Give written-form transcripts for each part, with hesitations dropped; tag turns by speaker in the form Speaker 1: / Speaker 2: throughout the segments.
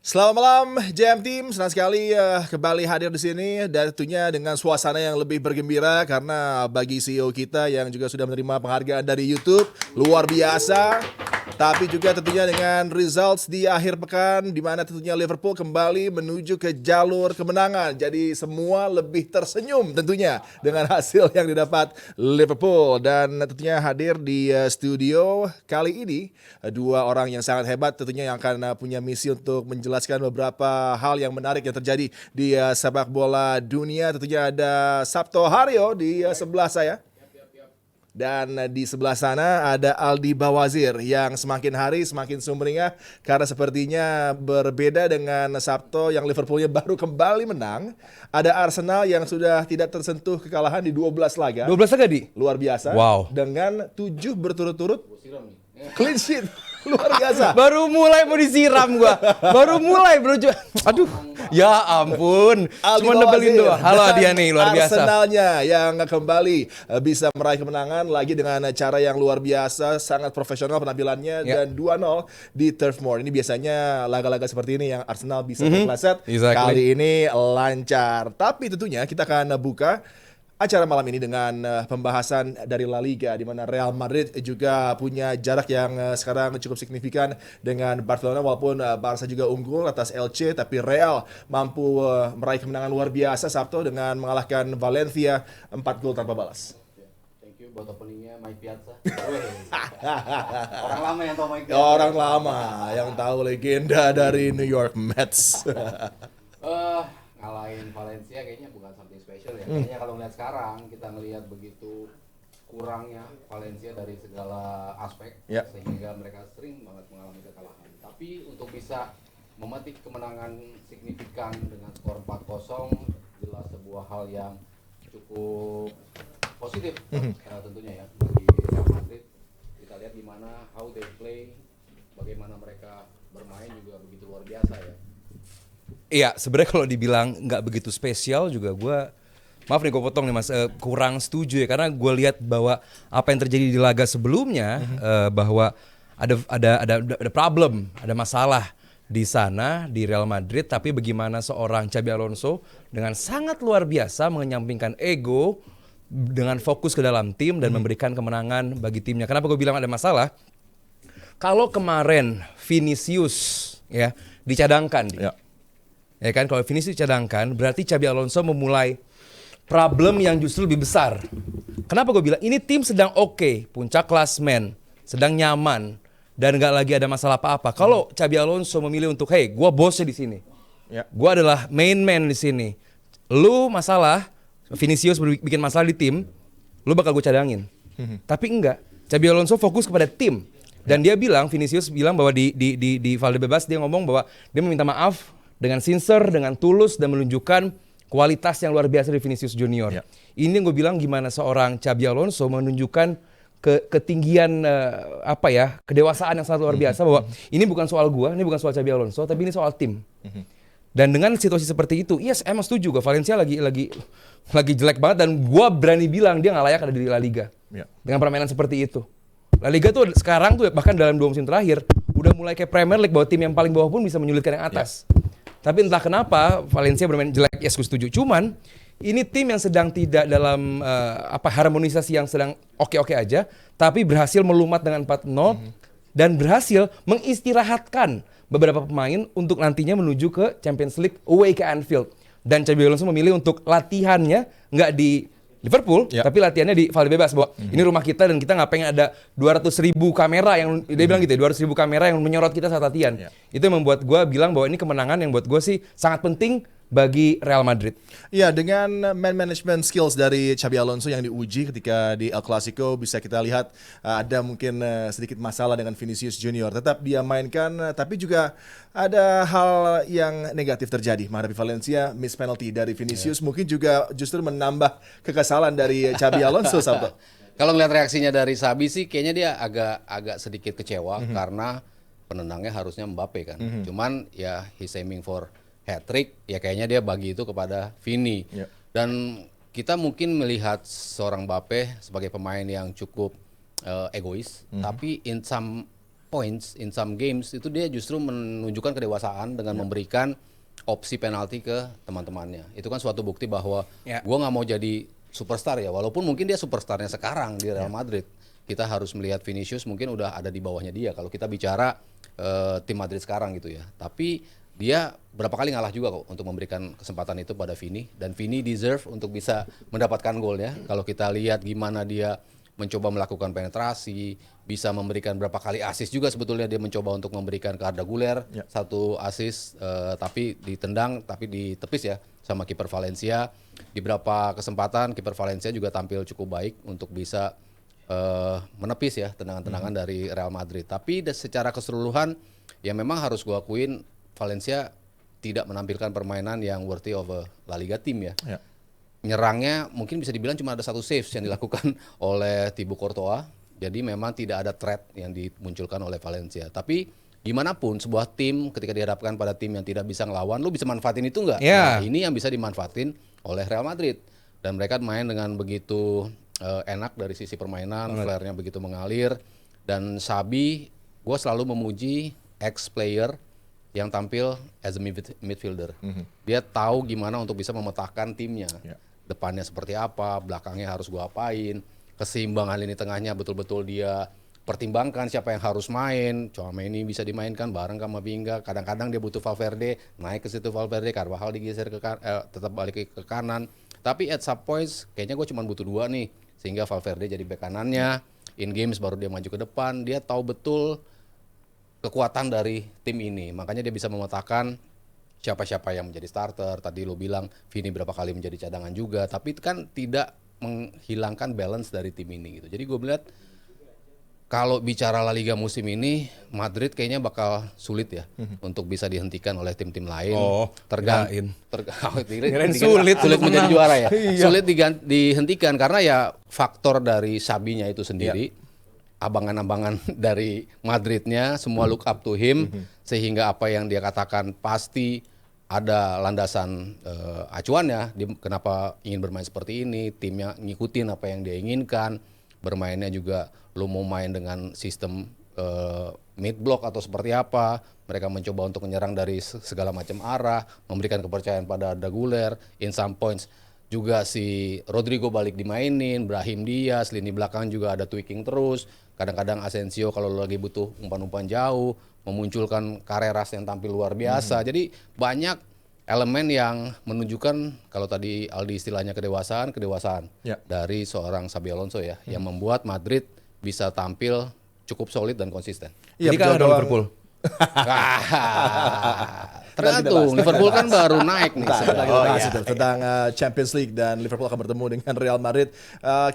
Speaker 1: Selamat malam JM Team, senang sekali kembali hadir di sini dan tentunya dengan suasana yang lebih bergembira karena bagi CEO kita yang juga sudah menerima penghargaan dari YouTube luar biasa. Tapi juga tentunya dengan results di akhir pekan di mana tentunya Liverpool kembali menuju ke jalur kemenangan. Jadi semua lebih tersenyum tentunya dengan hasil yang didapat Liverpool. Dan tentunya hadir di studio kali ini dua orang yang sangat hebat tentunya yang akan punya misi untuk menjelaskan beberapa hal yang menarik yang terjadi di sepak bola dunia. Tentunya ada Sabto Haryo di sebelah saya. Dan di sebelah sana ada Aldi Bawazir yang semakin hari semakin sumringah karena sepertinya berbeda dengan Sabto yang Liverpoolnya baru kembali menang. Ada Arsenal yang sudah tidak tersentuh kekalahan di 12 laga.
Speaker 2: 12 laga di?
Speaker 1: Luar biasa.
Speaker 2: Wow.
Speaker 1: Dengan 7 berturut-turut clean sheet. Luar biasa.
Speaker 2: Baru mulai mau disiram gua. Baru mulai bro. Aduh. Ya ampun. Cuma nebelin doang. Halo Adiani, luar biasa.
Speaker 1: Arsenalnya yang kembali bisa meraih kemenangan lagi dengan cara yang luar biasa, sangat profesional penampilannya dan 2-0 di Turf Moor. Ini biasanya laga-laga seperti ini yang Arsenal bisa terpleset.
Speaker 2: Exactly.
Speaker 1: Kali ini lancar. Tapi tentunya kita akan buka acara malam ini dengan pembahasan dari La Liga di mana Real Madrid juga punya jarak yang sekarang cukup signifikan dengan Barcelona walaupun Barca juga unggul atas Elche tapi Real mampu meraih kemenangan luar biasa Sabtu dengan mengalahkan Valencia 4 gol tanpa balas.
Speaker 3: Thank you buat openingnya Mike Piazza. Orang lama yang tahu Mike Piazza.
Speaker 1: Orang lama yang tahu legenda dari New York Mets.
Speaker 3: Ngalahin Valencia kayaknya bukan something special ya. Kayaknya kalau ngeliat sekarang kita ngelihat begitu kurangnya Valencia dari segala aspek sehingga mereka sering banget mengalami kekalahan. Tapi untuk bisa memetik kemenangan signifikan dengan skor 4-0 jelas sebuah hal yang cukup positif tentunya ya bagi Real Madrid. Kita lihat gimana how they play, bagaimana mereka bermain juga begitu luar biasa ya.
Speaker 2: Iya, sebenarnya kalau dibilang nggak begitu spesial juga gue, maaf nih gue potong nih mas, kurang setuju ya karena gue lihat bahwa apa yang terjadi di laga sebelumnya bahwa ada problem, ada masalah di sana di Real Madrid, tapi bagaimana seorang Xabi Alonso dengan sangat luar biasa menyampingkan ego dengan fokus ke dalam tim dan memberikan kemenangan bagi timnya. Kenapa gue bilang ada masalah? Kalau kemarin Vinicius ya dicadangkan, ya kan, kalau Vinicius dicadangkan berarti Xabi Alonso memulai problem yang justru lebih besar. Kenapa gue bilang ini tim sedang oke, puncak klasmen, sedang nyaman dan nggak lagi ada masalah apa-apa. Kalau Xabi Alonso memilih untuk hey, gue bosnya di sini, gue adalah main man di sini. Lu masalah, Vinicius bikin masalah di tim, lu bakal gue cadangin. Tapi enggak, Xabi Alonso fokus kepada tim. Dan dia bilang, Vinicius bilang bahwa di Valdebebas dia ngomong bahwa dia meminta maaf dengan sincere, dengan tulus dan menunjukkan kualitas yang luar biasa dari Vinicius Junior. Ini yang gue bilang gimana seorang Xabi Alonso menunjukkan ketinggian kedewasaan yang sangat luar biasa bahwa ini bukan soal gua, ini bukan soal Xabi Alonso, tapi ini soal tim. Dan dengan situasi seperti itu, yes, emang setuju gue Valencia lagi jelek banget dan gua berani bilang dia nggak layak ada di La Liga. Dengan permainan seperti itu. La Liga tuh sekarang tuh bahkan dalam 2 musim terakhir udah mulai kayak Premier League bahwa tim yang paling bawah pun bisa menyulitkan yang atas. Tapi entah kenapa Valencia bermain jelek, yes gue setuju. Cuman ini tim yang sedang tidak dalam harmonisasi yang sedang oke-oke aja, tapi berhasil melumat dengan 4-0 dan berhasil mengistirahatkan beberapa pemain untuk nantinya menuju ke Champions League away ke Anfield. Dan Xabi Alonso memilih untuk latihannya nggak di Liverpool, tapi latihannya di Valdebebas bahwa ini rumah kita dan kita nggak pengen ada 200.000 kamera yang dia bilang gitu ya, 200.000 kamera yang menyorot kita saat latihan. Itu yang membuat gue bilang bahwa ini kemenangan yang buat gue sih sangat penting bagi Real Madrid.
Speaker 1: Iya, dengan man management skills dari Xabi Alonso yang diuji ketika di El Clasico bisa kita lihat ada mungkin sedikit masalah dengan Vinicius Junior. Tetap dia mainkan, tapi juga ada hal yang negatif terjadi menghadapi Valencia, miss penalty dari Vinicius mungkin juga justru menambah kekesalan dari Xabi Alonso. Sabto.
Speaker 3: Kalau ngeliat reaksinya dari Xabi sih kayaknya dia agak sedikit kecewa karena penendangnya harusnya Mbappe kan. Cuman ya he's aiming for hat-trick, ya kayaknya dia bagi itu kepada Vini. Dan kita mungkin melihat seorang Mbappe sebagai pemain yang cukup egois, tapi in some points in some games itu dia justru menunjukkan kedewasaan dengan memberikan opsi penalti ke teman-temannya. Itu kan suatu bukti bahwa gue nggak mau jadi superstar ya, walaupun mungkin dia superstarnya sekarang di Real Madrid. Kita harus melihat Vinicius mungkin udah ada di bawahnya dia kalau kita bicara tim Madrid sekarang gitu ya. Tapi dia berapa kali ngalah juga kok untuk memberikan kesempatan itu pada Vini, dan Vini deserve untuk bisa mendapatkan golnya. Kalau kita lihat gimana dia mencoba melakukan penetrasi, bisa memberikan berapa kali assist juga sebetulnya dia mencoba untuk memberikan ke Arda Güler, satu assist tapi ditendang tapi ditepis ya sama kiper Valencia. Di beberapa kesempatan kiper Valencia juga tampil cukup baik untuk bisa menepis ya tendangan-tendangan dari Real Madrid. Tapi secara keseluruhan ya memang harus gue akuin Valencia tidak menampilkan permainan yang worthy of a La Liga team ya. Nyerangnya mungkin bisa dibilang cuma ada satu saves yang dilakukan oleh Thibaut Courtois. Jadi memang tidak ada threat yang dimunculkan oleh Valencia. Tapi gimana pun sebuah tim ketika dihadapkan pada tim yang tidak bisa ngelawan, lu bisa manfaatin itu nggak? Nah, ini yang bisa dimanfaatin oleh Real Madrid. Dan mereka main dengan begitu enak dari sisi permainan, flair-nya begitu mengalir. Dan Xabi, gue selalu memuji ex-player yang tampil as a midfielder. Dia tahu gimana untuk bisa memetakan timnya. Depannya seperti apa, belakangnya harus gue apain. Keseimbangan lini tengahnya betul-betul dia pertimbangkan siapa yang harus main. Tchouaméni bisa dimainkan bareng sama Vinga. Kadang-kadang dia butuh Valverde, naik ke situ Valverde, Carvajal digeser tetap balik ke kanan. Tapi at some points kayaknya gue cuma butuh 2 nih. Sehingga Valverde jadi bek kanannya, in games baru dia maju ke depan. Dia tahu betul kekuatan dari tim ini. Makanya dia bisa memetakan siapa-siapa yang menjadi starter. Tadi lo bilang Vini berapa kali menjadi cadangan juga. Tapi itu kan tidak menghilangkan balance dari tim ini gitu. Jadi gue melihat kalau bicara La Liga musim ini, Madrid kayaknya bakal sulit ya untuk bisa dihentikan oleh tim-tim lain. Sulit menjadi juara ya. Sulit dihentikan karena ya faktor dari Xabi-nya itu sendiri. Abangan-abangan dari Madridnya semua look up to him, sehingga apa yang dia katakan pasti ada landasan acuannya. Kenapa ingin bermain seperti ini, timnya ngikutin apa yang dia inginkan. Bermainnya juga lu mau main dengan sistem mid block atau seperti apa. Mereka mencoba untuk menyerang dari segala macam arah, memberikan kepercayaan pada Arda Güler. In some points juga si Rodrigo balik dimainin, Brahim Diaz, lini belakang juga ada tweaking terus. Kadang-kadang Asensio kalau lagi butuh umpan-umpan jauh, memunculkan Carreras yang tampil luar biasa. Jadi banyak elemen yang menunjukkan kalau tadi Aldi istilahnya kedewasaan dari seorang Xabi Alonso ya, yang membuat Madrid bisa tampil cukup solid dan konsisten.
Speaker 2: Jadi kalah dengan Liverpool.
Speaker 3: Tergantung, Liverpool kan baru naik nih.
Speaker 1: Tentang Champions League dan Liverpool akan bertemu dengan Real Madrid.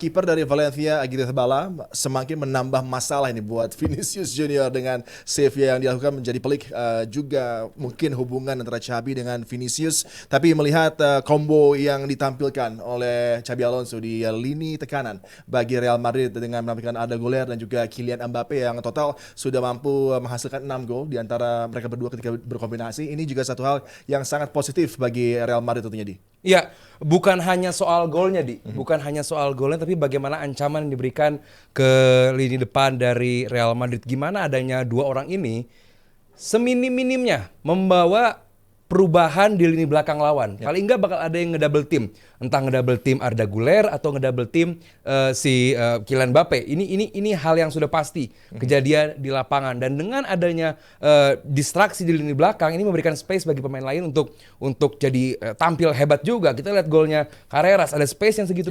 Speaker 1: Kiper dari Valencia, Aguirre Zabala, semakin menambah masalah ini buat Vinicius Junior dengan save yang dilakukan menjadi pelik. Juga mungkin hubungan antara Xabi dengan Vinicius. Tapi melihat combo yang ditampilkan oleh Xabi Alonso di lini tekanan bagi Real Madrid dengan menampilkan Arda Güler dan juga Kylian Mbappe yang total sudah mampu menghasilkan 6 gol di antara mereka berdua ketika berkombinasi. Ini juga satu hal yang sangat positif bagi Real Madrid tentunya, Di.
Speaker 2: Iya, bukan hanya soal golnya, Di. Bukan hanya soal golnya, tapi bagaimana ancaman yang diberikan ke lini depan dari Real Madrid. Gimana adanya 2 orang ini seminim-minimnya membawa perubahan di lini belakang lawan. Paling enggak bakal ada yang ngedouble team. Entah ngedouble team Arda Güler atau ngedouble team si Kylian Mbappe. Ini hal yang sudah pasti kejadian di lapangan, dan dengan adanya distraksi di lini belakang ini memberikan space bagi pemain lain untuk jadi tampil hebat juga. Kita lihat golnya Carreras, ada space yang segitu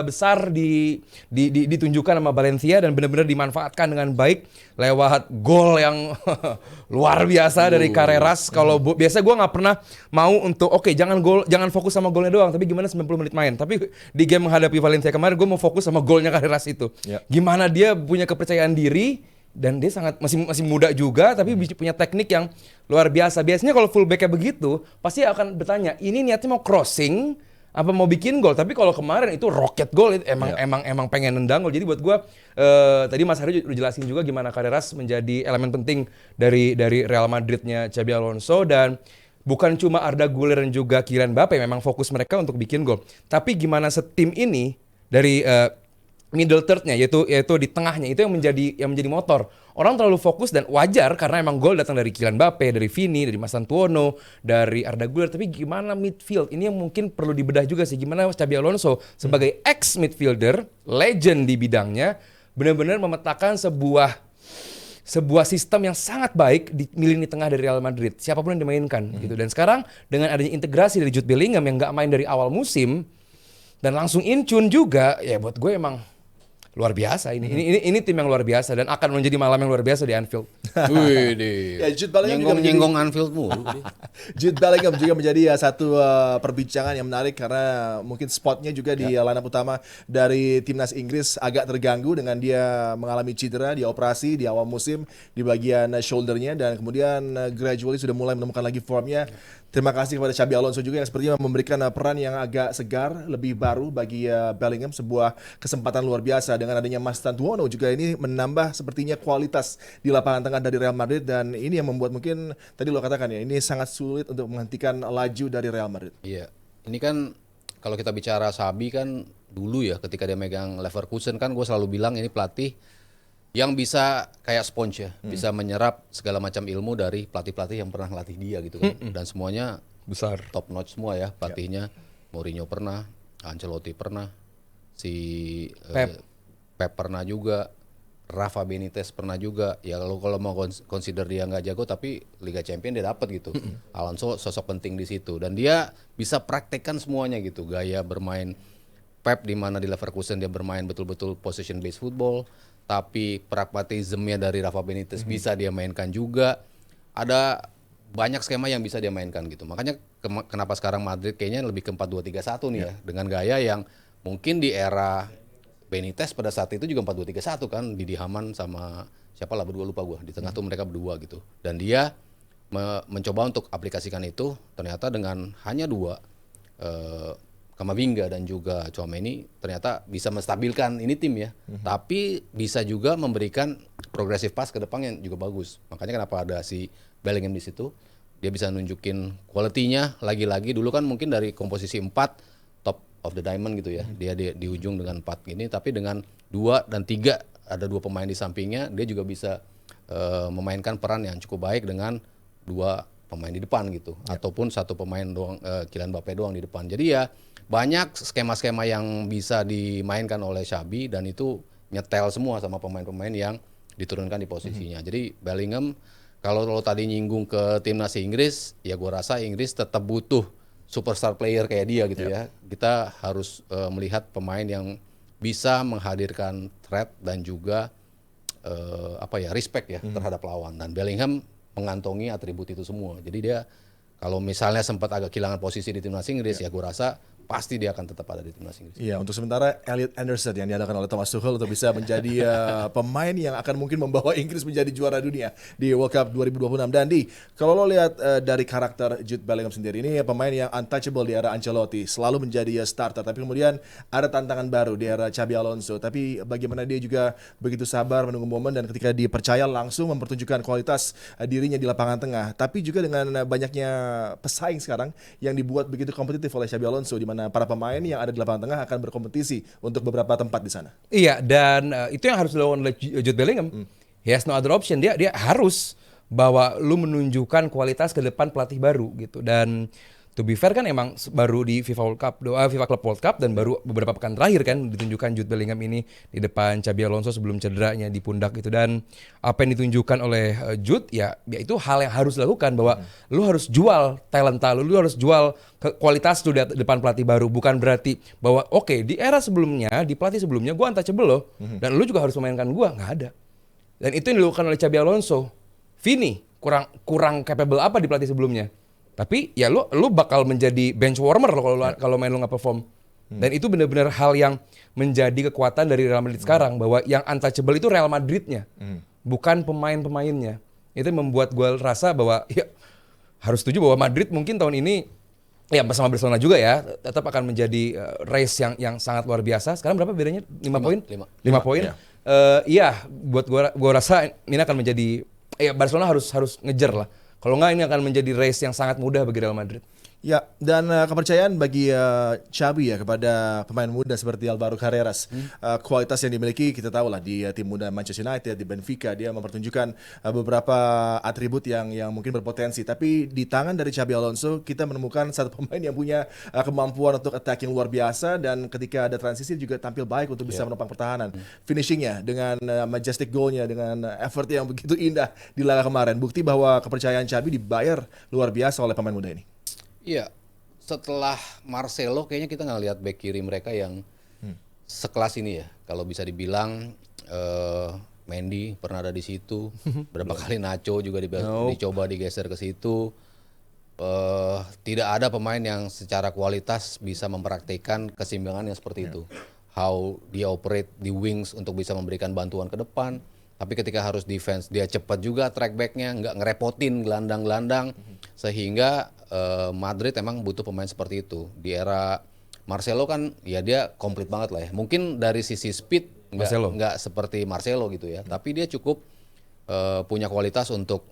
Speaker 2: besar ditunjukkan sama Valencia dan benar-benar dimanfaatkan dengan baik lewat gol yang luar biasa dari Carreras. Kalau biasa gue nggak pernah mau untuk jangan fokus sama golnya doang, tapi gimana 90 menit main. Tapi di game menghadapi Valencia kemarin gue mau fokus sama golnya Carreras itu. Gimana dia punya kepercayaan diri, dan dia sangat masih muda juga, tapi punya teknik yang luar biasa. Biasanya kalau fullback-nya begitu pasti akan bertanya, ini niatnya mau crossing apa mau bikin gol. Tapi kalau kemarin itu rocket goal, emang pengen nendang gol. Jadi buat gue tadi Mas Hari udah jelasin juga gimana Carreras menjadi elemen penting dari Real Madridnya Xabi Alonso. Dan bukan cuma Arda Güler dan juga Kylian Mbappe memang fokus mereka untuk bikin gol, tapi gimana setim ini dari middle third-nya yaitu di tengahnya itu yang menjadi motor. Orang terlalu fokus dan wajar karena emang gol datang dari Kylian Mbappe, dari Vini, dari Mastantuono, dari Arda Güler, tapi gimana midfield? Ini yang mungkin perlu dibedah juga sih, gimana Xabi Alonso sebagai ex midfielder, legend di bidangnya, benar-benar memetakan sebuah sistem yang sangat baik di lini tengah dari Real Madrid. Siapapun yang dimainkan gitu. Dan sekarang dengan adanya integrasi dari Jude Bellingham yang nggak main dari awal musim dan langsung in tune juga, ya buat gue emang luar biasa ini tim yang luar biasa dan akan menjadi malam yang luar biasa di Anfield.
Speaker 3: Wih,
Speaker 1: Ya, Jude Bellingham juga
Speaker 3: nyinggong Anfield mulu.
Speaker 1: Jude Bellingham juga menjadi satu perbincangan yang menarik karena mungkin spotnya juga di lineup utama dari timnas Inggris agak terganggu dengan dia mengalami cedera di operasi di awal musim di bagian shouldernya dan kemudian gradually sudah mulai menemukan lagi formnya. Terima kasih kepada Xabi Alonso juga yang sepertinya memberikan peran yang agak segar, lebih baru bagi Bellingham, sebuah kesempatan luar biasa dengan adanya Mastantuono juga ini menambah sepertinya kualitas di lapangan tengah dari Real Madrid dan ini yang membuat mungkin tadi lo katakan ya ini sangat sulit untuk menghentikan laju dari Real Madrid.
Speaker 3: Iya, ini kan kalau kita bicara Xabi kan dulu ya ketika dia megang Leverkusen kan gue selalu bilang ini pelatih yang bisa kayak sponge ya, bisa menyerap segala macam ilmu dari pelatih-pelatih yang pernah ngelatih dia gitu kan. Dan semuanya
Speaker 2: Besar.
Speaker 3: top notch semua ya pelatihnya. Mourinho pernah, Ancelotti pernah, Pep pernah juga, Rafa Benitez pernah juga. Ya kalau mau consider dia nggak jago tapi Liga Champions dia dapat gitu. Alonso sosok penting di situ dan dia bisa praktekkan semuanya gitu. Gaya bermain Pep di mana di Leverkusen dia bermain betul-betul position based football. Tapi pragmatismnya dari Rafa Benitez bisa dia mainkan juga. Ada banyak skema yang bisa dia mainkan gitu. Makanya kenapa sekarang Madrid kayaknya lebih ke 4-2-3-1 nih ya. Dengan gaya yang mungkin di era Benitez pada saat itu juga 4-2-3-1 kan. Didi Hamann sama siapa lah berdua lupa gue. Di tengah tuh mereka berdua gitu. Dan dia mencoba untuk aplikasikan itu. Ternyata dengan hanya dua Kamavinga dan juga Tchouaméni ternyata bisa menstabilkan ini tim ya. Tapi bisa juga memberikan progressive pass ke depan yang juga bagus. Makanya kenapa ada si Bellingham di situ. Dia bisa nunjukin quality-nya lagi-lagi. Dulu kan mungkin dari komposisi 4 top of the diamond gitu ya. Dia di ujung dengan 4 gini. Tapi dengan 2 dan 3 ada 2 pemain di sampingnya. Dia juga bisa memainkan peran yang cukup baik dengan 2 pemain di depan gitu. Ataupun 1 pemain doang, Kylian Mbappe doang di depan. Jadi ya banyak skema-skema yang bisa dimainkan oleh Xabi dan itu nyetel semua sama pemain-pemain yang diturunkan di posisinya. Jadi Bellingham kalau lo tadi nyinggung ke timnas Inggris, ya gue rasa Inggris tetap butuh superstar player kayak dia gitu ya. Kita harus melihat pemain yang bisa menghadirkan threat dan juga respect ya terhadap lawan. Dan Bellingham mengantongi atribut itu semua. Jadi dia kalau misalnya sempat agak kehilangan posisi di timnas Inggris, ya gue rasa pasti dia akan tetap ada di timnas Inggris.
Speaker 1: Iya, untuk sementara Elliot Anderson yang diadakan oleh Thomas Tuchel untuk bisa menjadi pemain yang akan mungkin membawa Inggris menjadi juara dunia di World Cup 2026. Dan kalau lo lihat dari karakter Jude Bellingham sendiri, ini pemain yang untouchable di era Ancelotti, selalu menjadi starter. Tapi kemudian ada tantangan baru di era Xabi Alonso. Tapi bagaimana dia juga begitu sabar menunggu momen dan ketika dipercaya langsung mempertunjukkan kualitas dirinya di lapangan tengah. Tapi juga dengan banyaknya pesaing sekarang yang dibuat begitu kompetitif oleh Xabi Alonso, di mana para pemain yang ada di lapangan tengah akan berkompetisi untuk beberapa tempat di sana.
Speaker 2: Iya, dan itu yang harus dilakukan oleh Jude Bellingham. He has no other option. Dia harus bahwa lu menunjukkan kualitas ke depan pelatih baru gitu. Dan to be fair kan emang baru di FIFA Club World Cup dan baru beberapa pekan terakhir kan ditunjukkan Jude Bellingham ini di depan Xabi Alonso sebelum cederanya di pundak gitu. Dan apa yang ditunjukkan oleh Jude ya itu hal yang harus dilakukan bahwa lu harus jual talenta lu harus jual kualitas lu di depan pelatih baru. Bukan berarti bahwa oke, di era sebelumnya, di pelatih sebelumnya gua untouchable loh dan lu juga harus memainkan gua, nggak ada. Dan itu yang dilakukan oleh Xabi Alonso. Vini kurang capable apa di pelatih sebelumnya? Tapi ya lu bakal menjadi bench warmer lo kalau main lu nggak perform. Dan itu benar-benar hal yang menjadi kekuatan dari Real Madrid sekarang bahwa yang untouchable itu Real Madridnya, bukan pemain-pemainnya. Itu membuat gue rasa bahwa ya harus setuju bahwa Madrid mungkin tahun ini ya bersama Barcelona juga ya tetap akan menjadi race yang sangat luar biasa. Sekarang berapa bedanya? 5 poin? 5 poin. Iya, buat gue rasa ini akan menjadi Barcelona harus ngejar lah. Kalau nggak ini akan menjadi race yang sangat mudah bagi Real Madrid.
Speaker 1: Ya, dan kepercayaan bagi Xabi ya kepada pemain muda seperti Alvaro Carreras. Kualitas yang dimiliki kita tahu lah di tim muda Manchester United, di Benfica dia mempertunjukkan beberapa atribut yang mungkin berpotensi. Tapi di tangan dari Xabi Alonso kita menemukan satu pemain yang punya kemampuan untuk attacking luar biasa dan ketika ada transisi juga tampil baik untuk bisa menopang pertahanan. Finishingnya dengan majestic goalnya dengan effort yang begitu indah di laga kemarin. Bukti bahwa kepercayaan Xabi dibayar luar biasa oleh pemain muda ini.
Speaker 3: Iya, setelah Marcelo kayaknya kita nggak lihat back kiri mereka yang sekelas ini ya. Kalau bisa dibilang Mendy pernah ada di situ, berapa kali Nacho juga dicoba digeser ke situ. Tidak ada pemain yang secara kualitas bisa mempraktikkan keseimbangan yang seperti itu. How dia operate di wings untuk bisa memberikan bantuan ke depan. Tapi ketika harus defense, dia cepat juga track backnya, nggak ngerepotin gelandang-gelandang. Sehingga Madrid emang butuh pemain seperti itu. Di era Marcelo kan ya dia komplit banget lah ya. Mungkin dari sisi speed nggak seperti Marcelo gitu ya. Tapi dia cukup punya kualitas untuk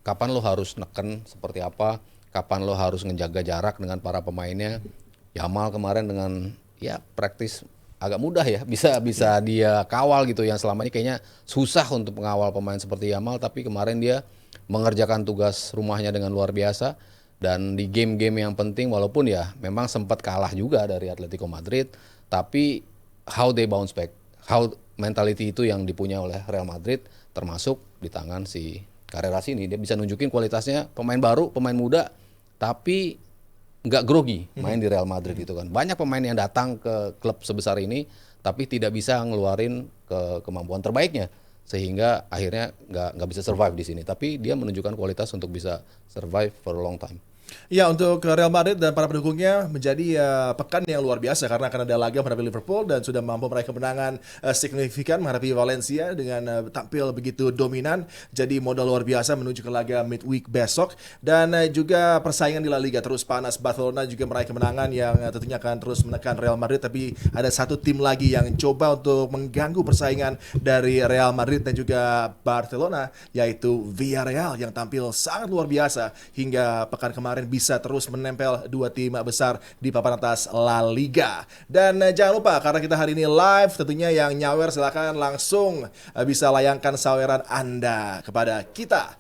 Speaker 3: kapan lo harus neken seperti apa, kapan lo harus ngejaga jarak dengan para pemainnya. Yamal kemarin dengan ya praktis agak mudah ya, bisa dia kawal gitu yang selama ini kayaknya susah untuk mengawal pemain seperti Yamal, tapi kemarin dia mengerjakan tugas rumahnya dengan luar biasa dan di game-game yang penting walaupun ya memang sempat kalah juga dari Atletico Madrid, tapi how they bounce back, how mentality itu yang dipunya oleh Real Madrid termasuk di tangan si Carreras ini, dia bisa nunjukin kualitasnya, pemain baru, pemain muda, tapi nggak grogi main di Real Madrid gitu kan. Banyak pemain yang datang ke klub sebesar ini tapi tidak bisa ngeluarin kemampuan terbaiknya sehingga akhirnya nggak bisa survive di sini. Tapi dia menunjukkan kualitas untuk bisa survive for a long time.
Speaker 1: Ya, untuk Real Madrid dan para pendukungnya menjadi pekan yang luar biasa karena akan ada laga menghadapi Liverpool dan sudah mampu meraih kemenangan signifikan menghadapi Valencia dengan tampil begitu dominan. Jadi modal luar biasa menuju ke laga midweek besok dan juga persaingan di La Liga terus panas. Barcelona juga meraih kemenangan yang tentunya akan terus menekan Real Madrid, tapi ada satu tim lagi yang coba untuk mengganggu persaingan dari Real Madrid dan juga Barcelona, yaitu Villarreal yang tampil sangat luar biasa hingga pekan kemarin bisa terus menempel dua tim besar di papan atas La Liga. Dan jangan lupa karena kita hari ini live, tentunya yang nyawer silakan langsung bisa layangkan saweran Anda kepada kita.